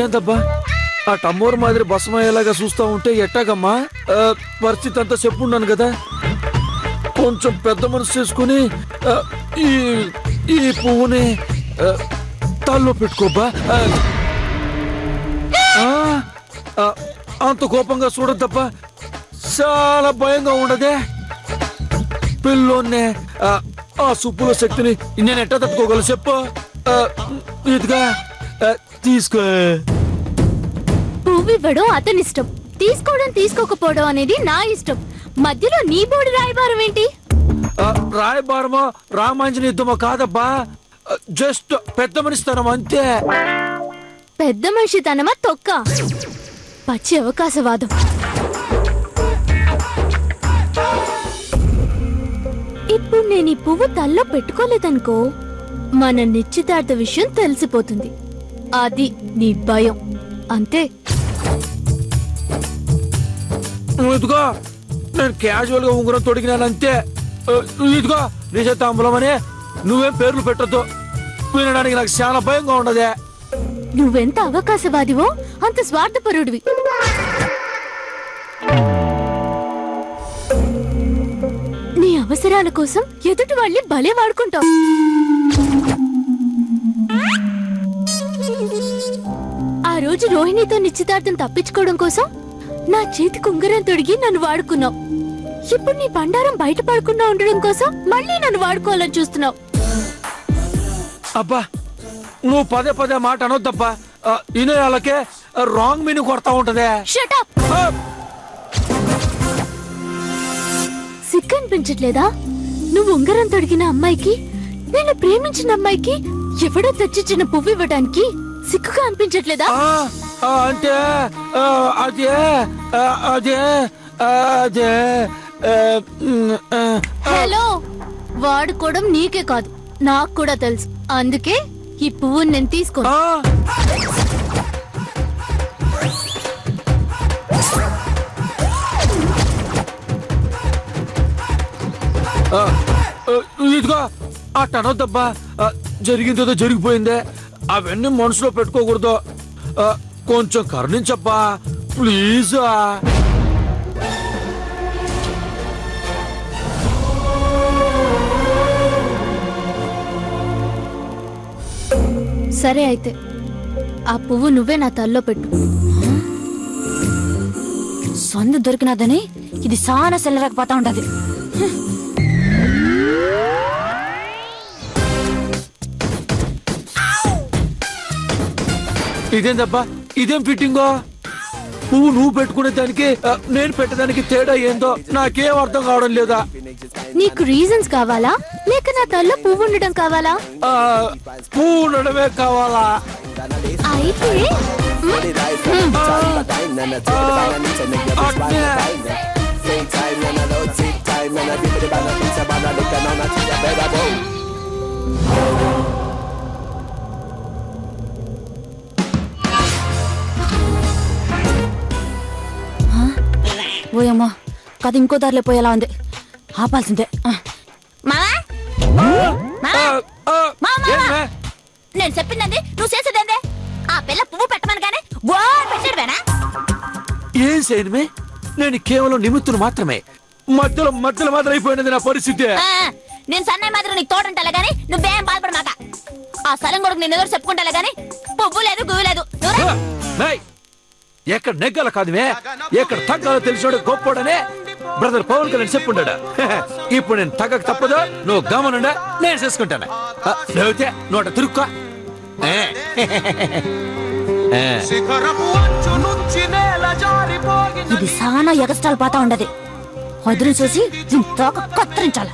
ఇదేంతబ్బా ఆ టమ్మోరు మాదిరి బసమయ్యేలాగా చూస్తా ఉంటే ఎట్టాగమ్మా? పరిస్థితి అంతా చెప్పున్నాను కదా. కొంచెం పెద్ద మనసు చేసుకుని ఈ ఈ పువ్వుని తల్లో పెట్టుకోబ్బా. అంత కోపంగా చూడద్దబ్బా, చాలా భయంగా ఉండదే. పిల్లోన్నే ఆ సుప్పుల శక్తిని నేను ఎట్టా తట్టుకోగలను చెప్పు? ఇదిగా తీసుకో. పువ్వు ఇవ్వడం అతని ఇష్టం, తీసుకోవడం తీసుకోకపోవడం అనేది నా ఇష్టం. మధ్యలో నీ బోడి రాయబారం ఏంటి? రాయబారమో రామాంజన యుద్ధమో కాదబ్బా, జస్ట్ పెద్ద మనిషితనం అంతే. పెద్ద మనిషి తనమా తొక్క, పచ్చి అవకాశవాదం. ఇప్పుడు నేను ఈ పువ్వు తల్లో పెట్టుకోలేదనుకో, మన నిశ్చితార్థ విషయం తెలిసిపోతుంది. అది నీ భయం అంతే. ఇదిగో నేను క్యాజువల్ గా ఉంగరం తొడిగినానంతే. ఇదిగో నిజతాంబులం అని నువ్వేం పేర్లు పెట్టద్దు, వినడానికి నాకు చాలా భయంగా ఉండదే. నువ్వెంత అవకాశవాదివో అంత స్వార్థపరుడివి. నీ అవసరాల కోసం ఎదుటి వాళ్ళని భలే వాడుకుంటావు. ఆ రోజు రోహిణితో నిశ్చితార్థం తప్పించుకోవడం కోసం నా చేతి కుంగరం తొడిగి నన్ను వాడుకున్నావు. ఇప్పుడు నీ బండారం బయట పడకుండా ఉండడం కోసం మళ్ళీ నన్ను వాడుకోవాలని చూస్తున్నావు. అబ్బా నువ్వు పదే పదే మాట అనొద్దబ్బా, ఇనే వాళ్ళకే రాంగ్ మీనింగ్ కొడతా ఉంటదే. Shut up. సిగ్గు అనిపించట్లేదా? నువ్వు ఉంగరం తొడిగిన అమ్మాయికి, నేను ప్రేమించిన అమ్మాయికి ఎవడో తెచ్చిచ్చిన పువ్వు ఇవ్వడానికి సిగ్గుగా అనిపించట్లేదా? అంటే అదే అదే అదే. హలో, వాడుకోవడం నీకే కాదు నాకు కూడా తెలుసు. అందుకే ఈ పువ్వుని నేను తీసుకోను. ఇదిగో అట్టనొద్దబ్బా, జరిగిందేదో జరిగిపోయిందే, అవన్నీ మనసులో పెట్టుకోకూడదు. కొంచెం కరుణించబ్బా ప్లీజ్. సరే అయితే ఆ పువ్వు నువ్వే నా తల్లో పెట్టు. సొంత దొరికినదని ఇది చాలా సెల్లరకపోతా ఉంటది. ఇదేందబ్బా, ఇదేం ఫిట్టింగో? పువ్వు నువ్వు పెట్టుకునే దానికి నేను పెట్టడానికి తేడా ఏందో నాకేం అర్థం కావడం లేదా. నీకు రీజన్స్ కావాలా లేక నా తల్లో పువ్వు ఉండడం కావాలా? పువ్వు ఉండడమే కావాలా? అయితే ఓయమ్మా, కథ ఇంకో దారిలో పోయేలా ఉంది, ఆపాల్సిందే. నేను చెప్పిందండి, నువ్వు చేసేదండి. ఆ పిల్ల పువ్వు పెట్టమనగానే పెట్టాడువేనా? ఏం చేయడమే, నేను కేవలం నిమిత్తును మాత్రమే. మధ్యలో మధ్యలో మాత్రం అయిపోయినది నా పరిస్థితి. నేను సన్నయ్య మాత్రం నీకు తోడుంటాలే గానీ నువ్వేం బాధపడమాక. ఆ స్థలం కొడుకు నేను ఎదురు చెప్పుకుంటాలే గానీ పువ్వు లేదు గువ్వు లేదు. ఎక్కడ నెగ్గాల కాదుమే, ఎక్కడ తగ్గాలో తెలిసినోడు గొప్పోడనే బ్రదర్ పవన్ కళ్యాణ్ చెప్పుండా. ఇప్పుడు నేను తగ్గక తప్పదు, నువ్వు గమనుండా, నేను చేసుకుంటాను. లేకపోతే నోట తిరుక్కో. ఇది సానా ఎగస్టాల్ పోతా ఉండదు. వదిలి చూసి తోక కత్తిరించాల.